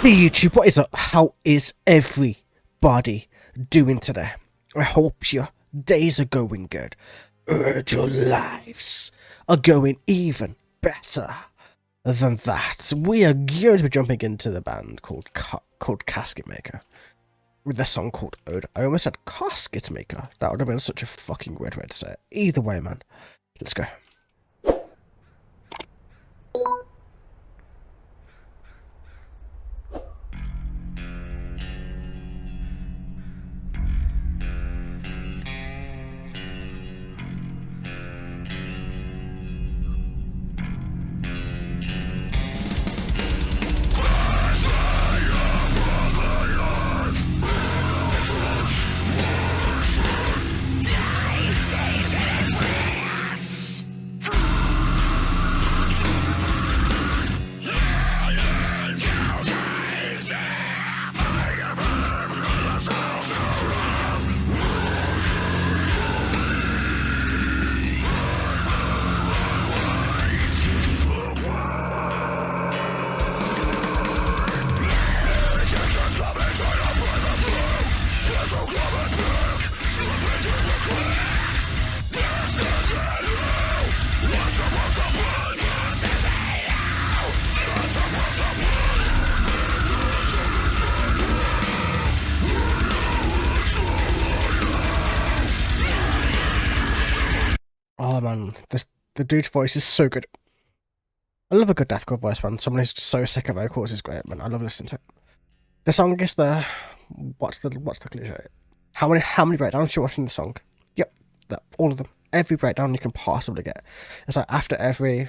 Hey YouTube, what is up? How is everybody doing today? I hope your days are going good. Your lives are going even better than that. We are going to be jumping into the band called Casketmaker with a song called Ode. I almost said Casketmaker. That would have been such a fucking weird way to say it. Either way, man. Let's go. Oh man, the dude's voice is so good. I love a good deathcore voice, man. Someone who's so sick of vocals is great, man. I love listening to it. The song is what's the cliche? How many breakdowns do you watch in the song? Yep, all of them. Every breakdown you can possibly get. It's like after every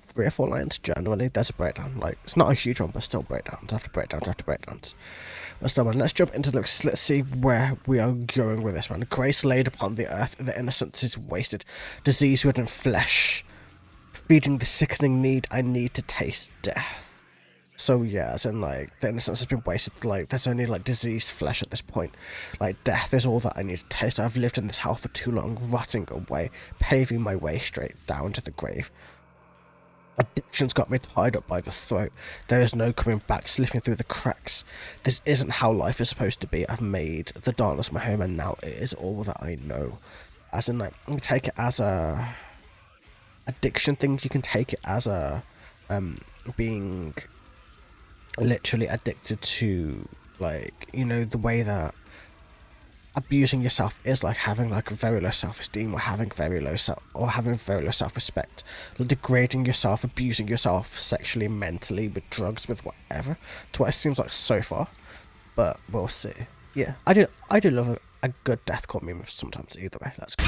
3 or 4 lines, generally there's a breakdown. Like it's not a huge one, but still breakdowns after breakdowns after breakdowns. But still, man, let's jump into looks. Let's see where we are going with this, man. Grace laid upon the earth, the innocence is wasted, disease-ridden flesh, feeding the sickening need. I need to taste death. So yeah, as in like the innocence has been wasted. Like there's only like diseased flesh at this point. Like death is all that I need to taste. I've lived in this hell for too long, rotting away, paving my way straight down to the grave. Addiction's got me tied up by the throat. There is no coming back, slipping through the cracks. This isn't how life is supposed to be. I've made the darkness my home, and now it is all that I know. As in, like, you can take it as a addiction thing. You can take it as a being literally addicted to, like, you know, the way that abusing yourself is, like having like very low self-esteem, or having very low self-respect, degrading yourself, abusing yourself sexually, mentally, with drugs, with whatever. To what it seems like so far, but we'll see. Yeah, I do love a good deathcore meme sometimes. Either way, let's go.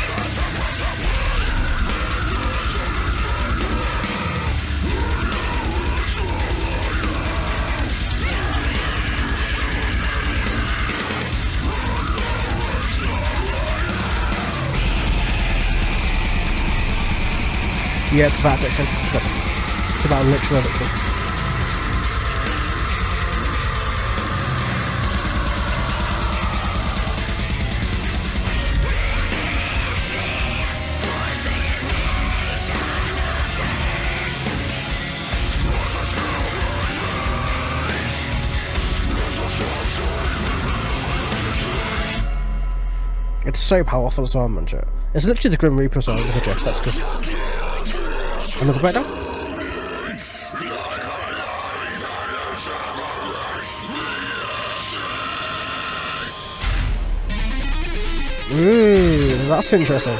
Yeah, it's about addiction. It's about literal addiction. It's so powerful as well, man. It's literally the Grim Reaper song with a drift. That's good. Another breakdown? Ooh, that's interesting.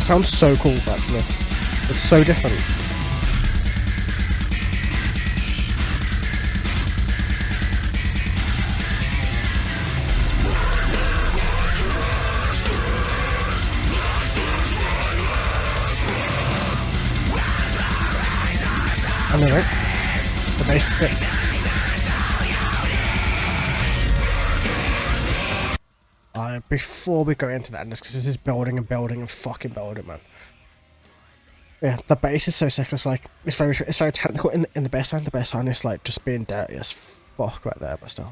Sounds so cool, actually. It's so different. I know, right? The bass is sick. Before we go into that, because this is building and building and fucking building, man. Yeah, the bass is so sick. It's like it's very technical in the bass line. The bass line is like just being dirty as fuck right there, but still.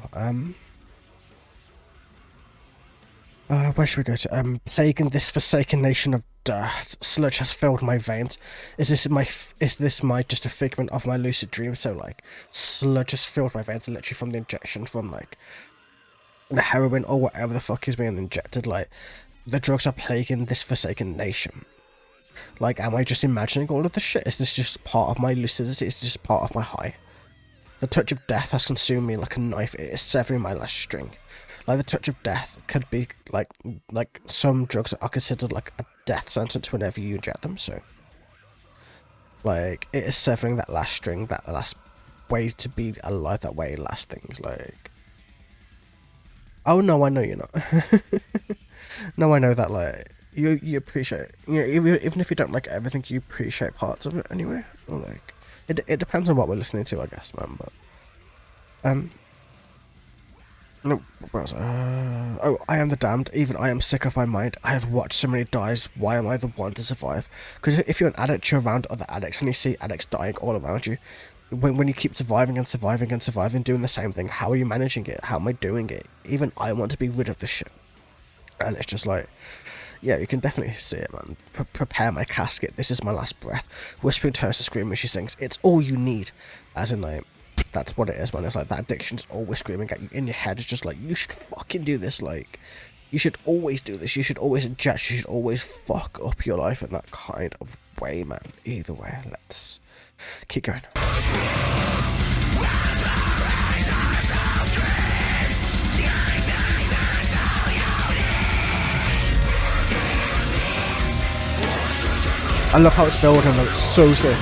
Where should we go to? Plague in this forsaken nation of dirt, sludge has filled my veins. Is this my just a figment of my lucid dream? So like, sludge has filled my veins, literally from the injection from like the heroin or whatever the fuck is being injected. Like, the drugs are plaguing this forsaken nation. Like, am I just imagining all of this shit? Is this just part of my lucidity? Is this just part of my high? The touch of death has consumed me like a knife. It is severing my last string. Like, the touch of death could be like some drugs are considered like a death sentence whenever you inject them. So, like, it is severing that last string, that last way to be alive, that way last things. Like, oh no, I know you're not. No, I know that. Like, you appreciate, you know, even if you don't like everything, you appreciate parts of it anyway. Or like, it depends on what we're listening to, I guess, man. But no, where was I? Oh, I am the damned. Even I am sick of my mind. I have watched so many dies. Why am I the one to survive? Because if you're an addict, you're around other addicts, and you see addicts dying all around you. When you keep surviving and surviving and surviving, doing the same thing, how are you managing it? How am I doing it? Even I want to be rid of this shit. And it's just like, yeah, you can definitely see it, man. Prepare my casket. This is my last breath. Whispering turns to scream when she sings. It's all you need. As in, like, that's what it is, man. It's like that addiction's always screaming at you in your head. It's just like, you should fucking do this. Like, you should always do this. You should always inject. You should always fuck up your life in that kind of way, man. Either way, let's keep going. I love how it's building, though. It's so sick.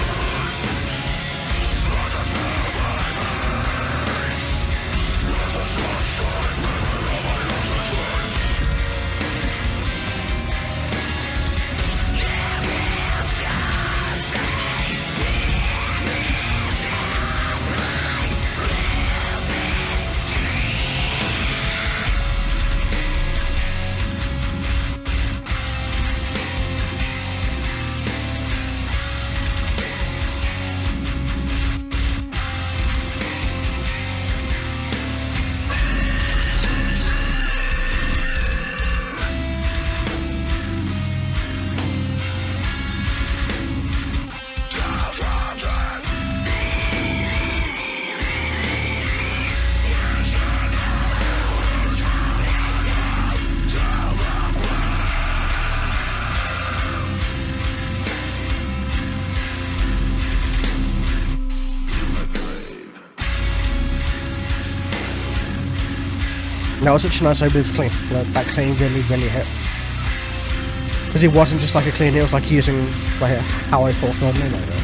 That was such a nice opening to clean. Like, that clean really hit. Because it wasn't just like a clean, it was like using like how I talk normally. Like that.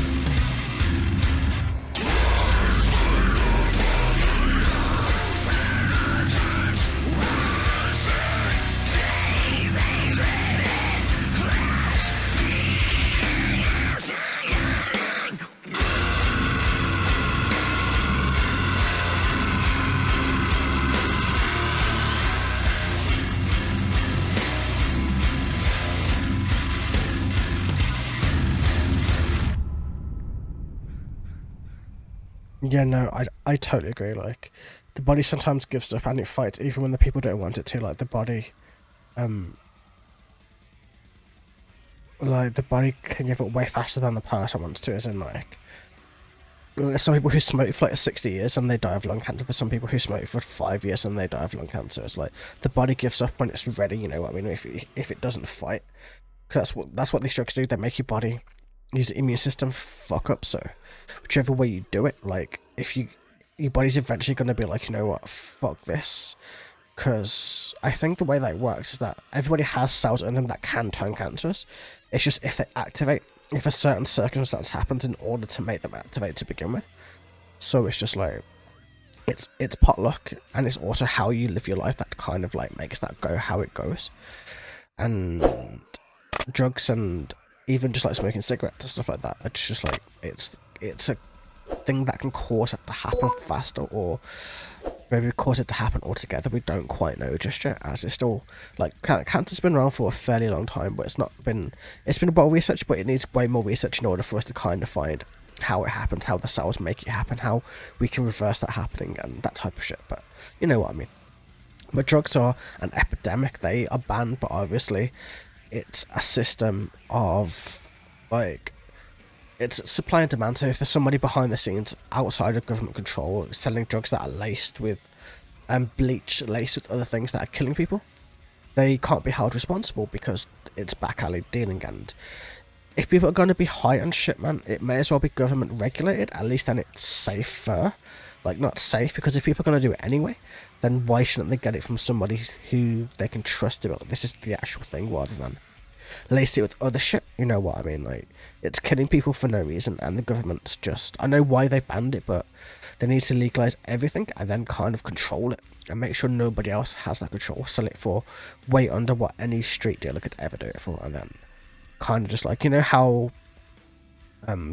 Yeah, no, I totally agree. Like, the body sometimes gives stuff and it fights even when the people don't want it to. Like, the body can give it way faster than the person wants to. As in, like, there's some people who smoke for like 60 years and they die of lung cancer. There's some people who smoke for 5 years and they die of lung cancer. It's like, the body gives up when it's ready, you know what I mean? If it doesn't fight. Because that's what these drugs do. They make your body, your immune system fuck up. So whichever way you do it, like, if your body's eventually going to be like, you know what, fuck this. Because I think the way that works is that everybody has cells in them that can turn cancerous. It's just if they activate, if a certain circumstance happens in order to make them activate to begin with. So it's just like, it's potluck, and it's also how you live your life that kind of like makes that go how it goes. And drugs and even just like smoking cigarettes and stuff like that, it's just like, it's a thing that can cause it to happen faster, or maybe cause it to happen altogether. We don't quite know just yet, as it's still, like, cancer's been around for a fairly long time, but it's been well researched, but it needs way more research in order for us to kind of find how it happens, how the cells make it happen, how we can reverse that happening, and that type of shit. But you know what I mean. But drugs are an epidemic. They are banned, but obviously it's a system of, like, it's supply and demand. So if there's somebody behind the scenes outside of government control selling drugs that are laced with bleach, laced with other things that are killing people, they can't be held responsible because it's back alley dealing. And if people are going to be high on shit, man, it may as well be government regulated. At least then it's safer. Like, not safe, because if people are going to do it anyway, then why shouldn't they get it from somebody who they can trust about this is the actual thing, rather than lace it with other shit? You know what I mean? Like, it's killing people for no reason, and the government's just, I know why they banned it, but they need to legalize everything and then kind of control it and make sure nobody else has that control. Sell it for way under what any street dealer could ever do it for, and then kind of just, like, you know how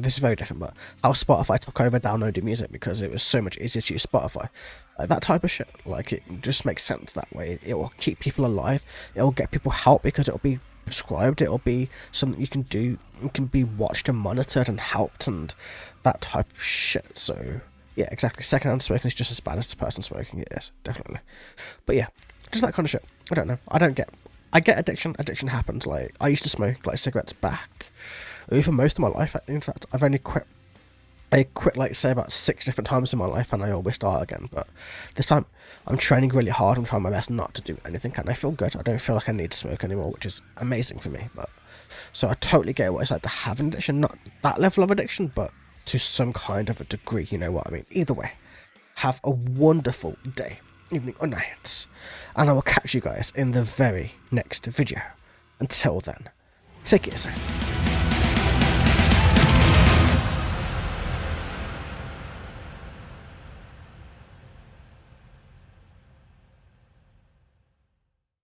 this is very different, but how Spotify took over downloading music because it was so much easier to use Spotify. That type of shit. Like, it just makes sense that way. It will keep people alive. It will get people help because it will be prescribed. It will be something you can do. It can be watched and monitored and helped and that type of shit. So, yeah, exactly. Secondhand smoking is just as bad as the person smoking it is. Definitely. But yeah, just that kind of shit. I don't know. I get addiction. Addiction happens. Like, I used to smoke, like, cigarettes back for most of my life. In fact, I quit, like, say, about 6 different times in my life, and I always start again. But this time, I'm training really hard. I'm trying my best not to do anything, and I feel good. I don't feel like I need to smoke anymore, which is amazing for me. But so I totally get what it's like to have an addiction. Not that level of addiction, but to some kind of a degree. You know what I mean? Either way, have a wonderful day, evening, or night, and I will catch you guys in the very next video. Until then, take it easy.